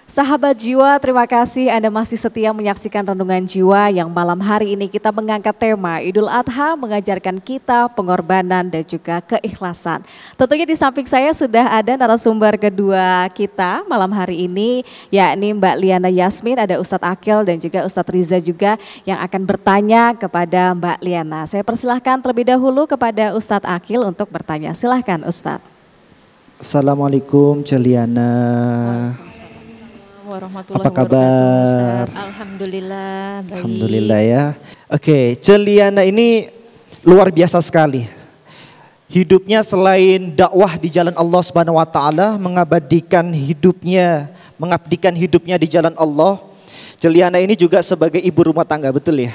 Sahabat jiwa, terima kasih Anda masih setia menyaksikan Renungan Jiwa yang malam hari ini kita mengangkat tema Idul Adha mengajarkan kita pengorbanan dan juga keikhlasan. Tentunya di samping saya sudah ada narasumber kedua kita malam hari ini, yakni Mbak Liana Yasmin, ada Ustadz Akil dan juga Ustadz Riza juga yang akan bertanya kepada Mbak Liana. Saya persilahkan terlebih dahulu kepada Ustadz Akil untuk bertanya. Silahkan Ustadz. Assalamualaikum Celiana. Warahmatullahi Apa kabar? Ustaz. Alhamdulillah baik. Alhamdulillah ya. Oke, Celiana ini luar biasa sekali. Hidupnya selain dakwah di jalan Allah Subhanahu wa taala, mengabdikan hidupnya di jalan Allah. Celiana ini juga sebagai ibu rumah tangga, betul ya?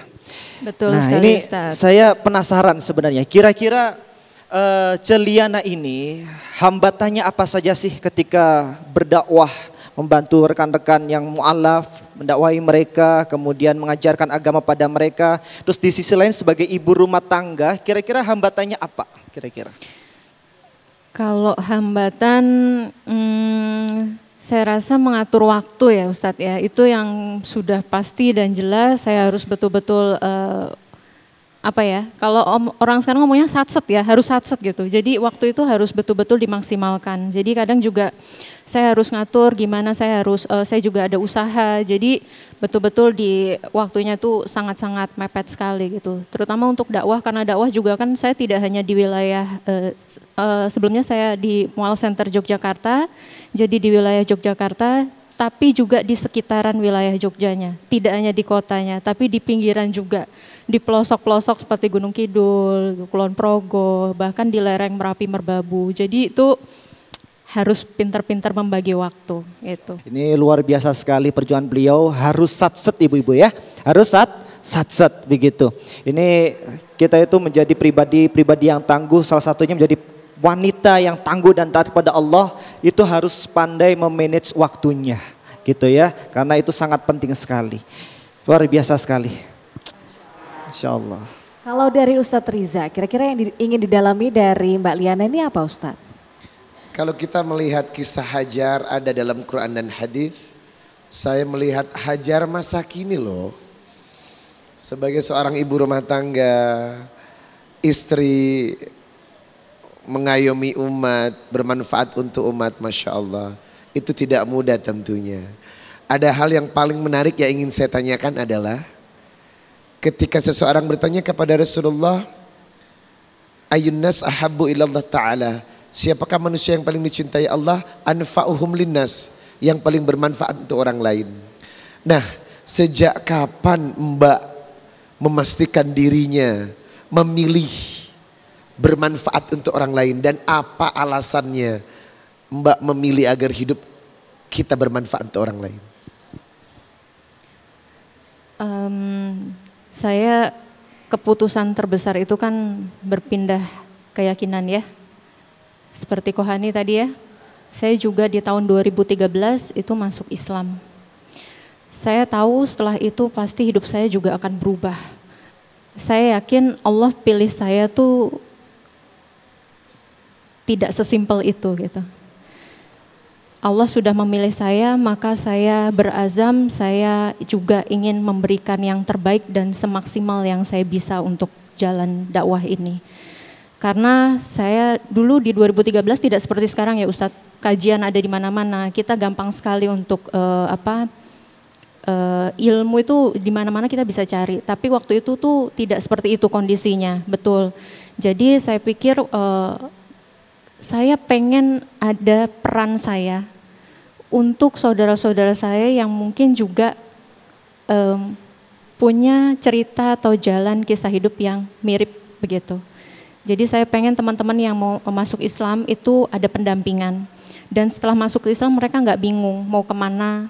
Betul Nah, sekali ini Ustaz. saya penasaran sebenarnya. Kira-kira Celiana ini hambatannya apa saja sih ketika berdakwah, membantu rekan-rekan yang mu'alaf, mendakwahi mereka, kemudian mengajarkan agama pada mereka. Terus di sisi lain sebagai ibu rumah tangga, kira-kira hambatannya apa kira-kira? Kalau hambatan saya rasa mengatur waktu ya Ustadz ya. Itu yang sudah pasti dan jelas saya harus betul-betul kalau orang sekarang ngomongnya satset ya, harus satset gitu. Jadi waktu itu harus betul-betul dimaksimalkan. Jadi kadang juga saya harus ngatur gimana saya juga ada usaha. Jadi betul-betul di waktunya tuh sangat-sangat mepet sekali gitu. Terutama untuk dakwah, karena dakwah juga kan saya tidak hanya di wilayah, sebelumnya saya di Mualaf Center Yogyakarta. Jadi di wilayah Yogyakarta, tapi juga di sekitaran wilayah Jogjanya. Tidak hanya di kotanya, tapi di pinggiran juga. Di pelosok-pelosok seperti Gunung Kidul, Kulon Progo, bahkan di lereng Merapi Merbabu. Jadi itu harus pintar-pintar membagi waktu gitu. Ini luar biasa sekali perjuangan beliau, harus satset ibu-ibu ya. Harus satset begitu. Ini kita itu menjadi pribadi yang tangguh, salah satunya menjadi wanita yang tangguh dan taat kepada Allah, itu harus pandai memanage waktunya gitu ya, karena itu sangat penting sekali. Luar biasa sekali. Insya Allah. Kalau dari Ustadz Riza, kira-kira yang ingin didalami dari Mbak Liana ini apa Ustadz? Kalau kita melihat kisah Hajar ada dalam Quran dan hadis, saya melihat Hajar masa kini loh. Sebagai seorang ibu rumah tangga, istri, mengayomi umat, bermanfaat untuk umat, Masya Allah. Itu tidak mudah tentunya. Ada hal yang paling menarik yang ingin saya tanyakan adalah ketika seseorang bertanya kepada Rasulullah, Ayun nas ahabbu ilallah ta'ala, siapakah manusia yang paling dicintai Allah? Anfa'uhum linnas, yang paling bermanfaat untuk orang lain. Nah, sejak kapan Mbak memastikan dirinya memilih bermanfaat untuk orang lain, dan apa alasannya Mbak memilih agar hidup kita bermanfaat untuk orang lain? Saya keputusan terbesar itu kan berpindah keyakinan ya. Seperti Kohani tadi ya, saya juga di tahun 2013 itu masuk Islam. Saya tahu setelah itu pasti hidup saya juga akan berubah. Saya yakin Allah pilih saya tuh tidak sesimpel itu gitu. Allah sudah memilih saya, maka saya berazam, saya juga ingin memberikan yang terbaik dan semaksimal yang saya bisa untuk jalan dakwah ini. Karena saya dulu di 2013 tidak seperti sekarang ya Ustadz, kajian ada di mana-mana, kita gampang sekali untuk ilmu itu di mana-mana kita bisa cari. Tapi waktu itu tuh tidak seperti itu kondisinya, betul. Jadi saya pikir saya pengen ada peran saya untuk saudara-saudara saya yang mungkin juga punya cerita atau jalan kisah hidup yang mirip begitu. Jadi saya pengen teman-teman yang mau masuk Islam itu ada pendampingan. Dan setelah masuk Islam mereka nggak bingung mau kemana,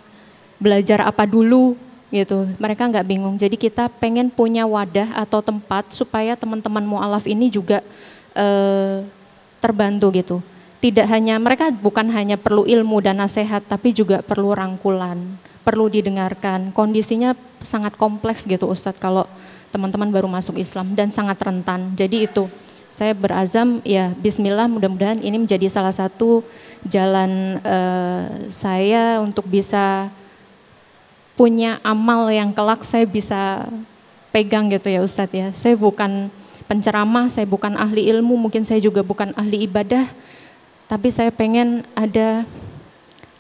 belajar apa dulu gitu. Mereka nggak bingung. Jadi kita pengen punya wadah atau tempat supaya teman-teman mu'alaf ini juga terbantu gitu. Tidak hanya, mereka bukan hanya perlu ilmu dan nasihat, tapi juga perlu rangkulan, perlu didengarkan. Kondisinya sangat kompleks gitu Ustadz kalau teman-teman baru masuk Islam dan sangat rentan. Jadi itu saya berazam ya bismillah, mudah-mudahan ini menjadi salah satu jalan saya untuk bisa punya amal yang kelak saya bisa pegang gitu ya Ustadz ya. Saya bukan penceramah, saya bukan ahli ilmu, mungkin saya juga bukan ahli ibadah, tapi saya pengen ada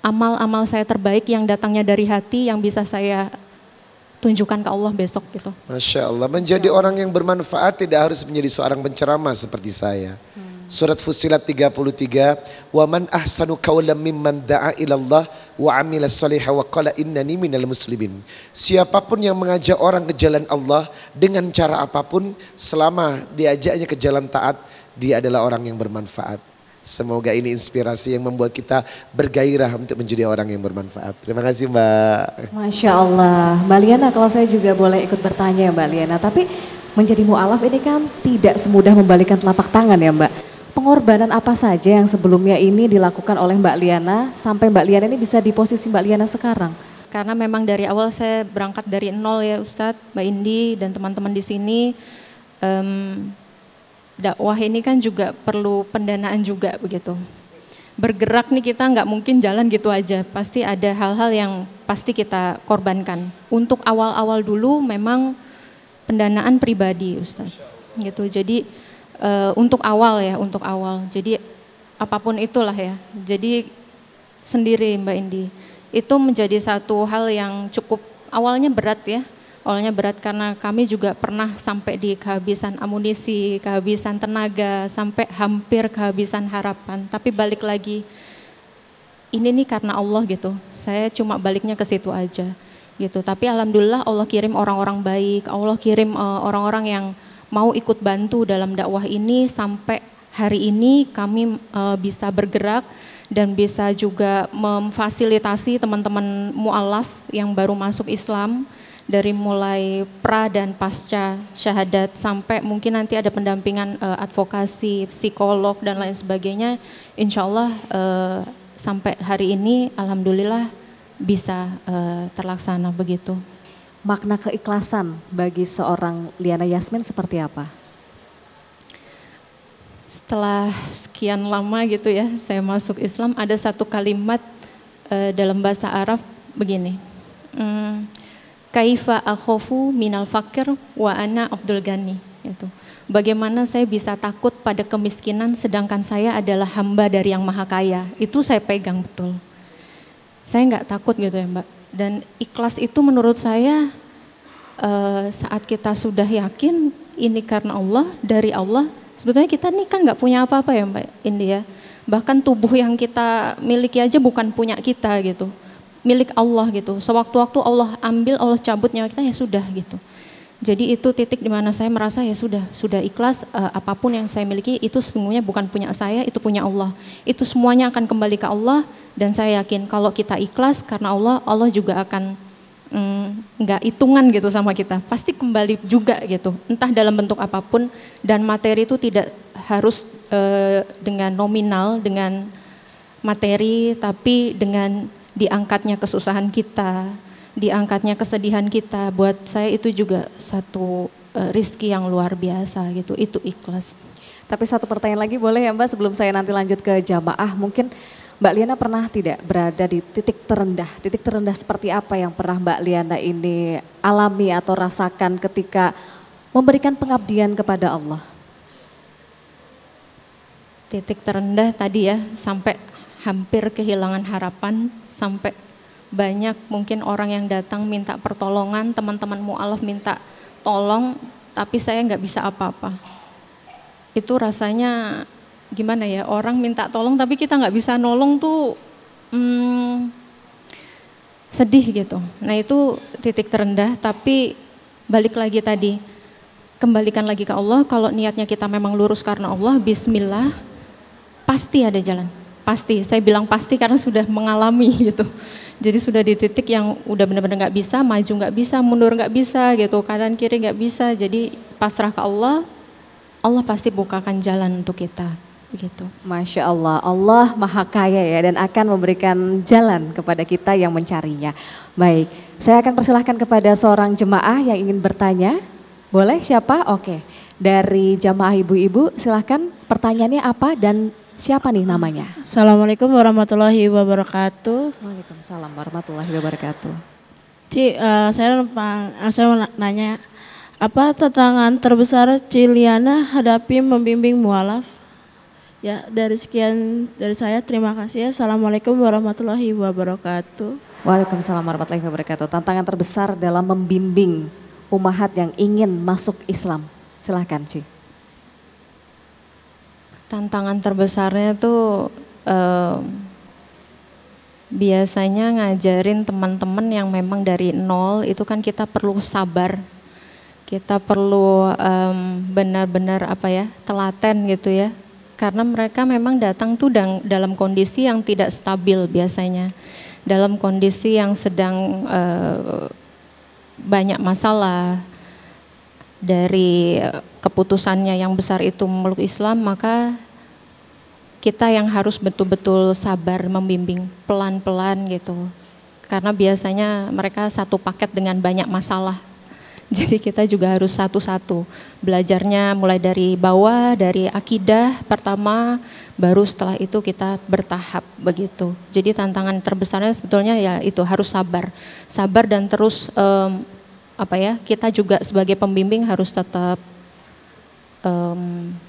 amal-amal saya terbaik yang datangnya dari hati yang bisa saya tunjukkan ke Allah besok gitu. Masya Allah, menjadi orang yang bermanfaat tidak harus menjadi seorang penceramah seperti saya. Surat Fussilat 33, wa man ahsanu qawlan mimman da'a ilallah wa amila salihah wa qala innani minal muslimin. Siapapun yang mengajak orang ke jalan Allah dengan cara apapun, selama diajaknya ke jalan taat, dia adalah orang yang bermanfaat. Semoga ini inspirasi yang membuat kita bergairah untuk menjadi orang yang bermanfaat. Terima kasih Mbak. Masya Allah. Mbak Liana, kalau saya juga boleh ikut bertanya ya Mbak Liana. Tapi menjadi mu'alaf ini kan tidak semudah membalikan telapak tangan ya Mbak. Pengorbanan apa saja yang sebelumnya ini dilakukan oleh Mbak Liana sampai Mbak Liana ini bisa di posisi Mbak Liana sekarang? Karena memang dari awal saya berangkat dari nol ya Ustadz, Mbak Indi dan teman-teman di sini. Dakwah ini kan juga perlu pendanaan juga begitu. Bergerak nih kita nggak mungkin jalan gitu aja, pasti ada hal-hal yang pasti kita korbankan. Untuk awal-awal dulu memang pendanaan pribadi Ustadz, gitu. Jadi untuk awal ya, untuk awal. Jadi apapun itulah ya. Jadi sendiri Mbak Indi, itu menjadi satu hal yang cukup awalnya berat ya. Awalnya berat karena kami juga pernah sampai di kehabisan amunisi, kehabisan tenaga, sampai hampir kehabisan harapan. Tapi balik lagi, ini nih karena Allah gitu. Saya cuma baliknya ke situ aja gitu. Tapi alhamdulillah Allah kirim orang-orang baik, Allah kirim orang-orang yang mau ikut bantu dalam dakwah ini sampai hari ini kami bisa bergerak dan bisa juga memfasilitasi teman-teman mu'alaf yang baru masuk Islam. Dari mulai pra dan pasca syahadat sampai mungkin nanti ada pendampingan advokasi, psikolog dan lain sebagainya. Insya Allah sampai hari ini alhamdulillah bisa terlaksana begitu. Makna keikhlasan bagi seorang Liana Yasmin seperti apa? Setelah sekian lama gitu ya saya masuk Islam, ada satu kalimat dalam bahasa Arab begini. Kaifa akhofu minal fakir wa ana Abdul Ghani. Gitu. Bagaimana saya bisa takut pada kemiskinan sedangkan saya adalah hamba dari yang maha kaya. Itu saya pegang betul. Saya nggak takut gitu ya Mbak. Dan ikhlas itu menurut saya saat kita sudah yakin ini karena Allah, dari Allah. Sebetulnya kita ini kan nggak punya apa-apa ya Mbak Indi ya. Bahkan tubuh yang kita miliki aja bukan punya kita gitu. Milik Allah gitu. Sewaktu-waktu Allah ambil, Allah cabut nyawa kita ya sudah gitu. Jadi itu titik di mana saya merasa ya sudah ikhlas, apapun yang saya miliki itu sesungguhnya bukan punya saya, itu punya Allah. Itu semuanya akan kembali ke Allah dan saya yakin kalau kita ikhlas karena Allah, Allah juga akan nggak hitungan gitu sama kita. Pasti kembali juga gitu, entah dalam bentuk apapun dan materi itu tidak harus dengan nominal, dengan materi, tapi dengan diangkatnya kesusahan kita, diangkatnya kesedihan kita, buat saya itu juga satu rizki yang luar biasa gitu, itu ikhlas. Tapi satu pertanyaan lagi boleh ya Mbak sebelum saya nanti lanjut ke jamaah, mungkin Mbak Liana pernah tidak berada di titik terendah seperti apa yang pernah Mbak Liana ini alami atau rasakan ketika memberikan pengabdian kepada Allah? Titik terendah tadi ya, sampai hampir kehilangan harapan, sampai banyak mungkin orang yang datang minta pertolongan, teman-teman mu'alaf minta tolong, tapi saya nggak bisa apa-apa. Itu rasanya gimana ya, orang minta tolong tapi kita nggak bisa nolong tuh sedih gitu. Nah itu titik terendah, tapi balik lagi tadi, kembalikan lagi ke Allah, kalau niatnya kita memang lurus karena Allah, bismillah, pasti ada jalan. Pasti, saya bilang pasti karena sudah mengalami gitu. Jadi sudah di titik yang udah benar-benar nggak bisa, maju nggak bisa, mundur nggak bisa gitu, kanan kiri nggak bisa. Jadi pasrah ke Allah, Allah pasti bukakan jalan untuk kita. Begitu. Masya Allah, Allah maha kaya ya dan akan memberikan jalan kepada kita yang mencarinya. Baik, saya akan persilahkan kepada seorang jemaah yang ingin bertanya. Boleh siapa? Oke. dari jamaah ibu-ibu. Silahkan pertanyaannya apa dan siapa nih namanya? Assalamualaikum warahmatullahi wabarakatuh. Waalaikumsalam warahmatullahi wabarakatuh. Ci, saya mau nanya, apa tantangan terbesar Ciliana hadapi membimbing mualaf? Ya, dari sekian dari saya, terima kasih. Assalamualaikum warahmatullahi wabarakatuh. Waalaikumsalam warahmatullahi wabarakatuh. Tantangan terbesar dalam membimbing ummahat yang ingin masuk Islam. Silahkan, Ci. Tantangan terbesarnya tuh biasanya ngajarin teman-teman yang memang dari nol itu kan kita perlu sabar. Kita perlu benar-benar telaten gitu ya. Karena mereka memang datang tuh dalam kondisi yang tidak stabil biasanya. Dalam kondisi yang sedang banyak masalah. Dari keputusannya yang besar itu memeluk Islam, maka kita yang harus betul-betul sabar membimbing pelan-pelan gitu. Karena biasanya mereka satu paket dengan banyak masalah. Jadi kita juga harus satu-satu belajarnya mulai dari bawah, dari akidah pertama, baru setelah itu kita bertahap begitu. Jadi tantangan terbesarnya sebetulnya ya itu harus sabar dan terus kita juga sebagai pembimbing harus tetap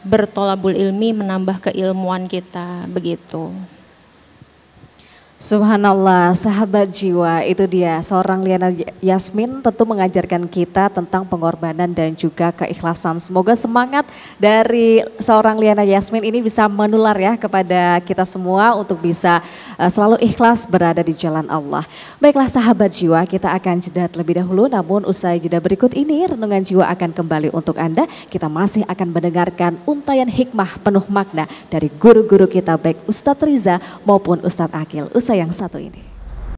bertolabul ilmi, menambah keilmuan kita begitu. Subhanallah, sahabat jiwa, itu dia seorang Liana Yasmin tentu mengajarkan kita tentang pengorbanan dan juga keikhlasan. Semoga semangat dari seorang Liana Yasmin ini bisa menular ya kepada kita semua untuk bisa selalu ikhlas berada di jalan Allah. Baiklah sahabat jiwa, kita akan jeda terlebih dahulu, namun usai jeda berikut ini Renungan Jiwa akan kembali untuk Anda. Kita masih akan mendengarkan untayan hikmah penuh makna dari guru-guru kita baik Ustadz Riza maupun Ustadz Akil. Usai yang satu ini.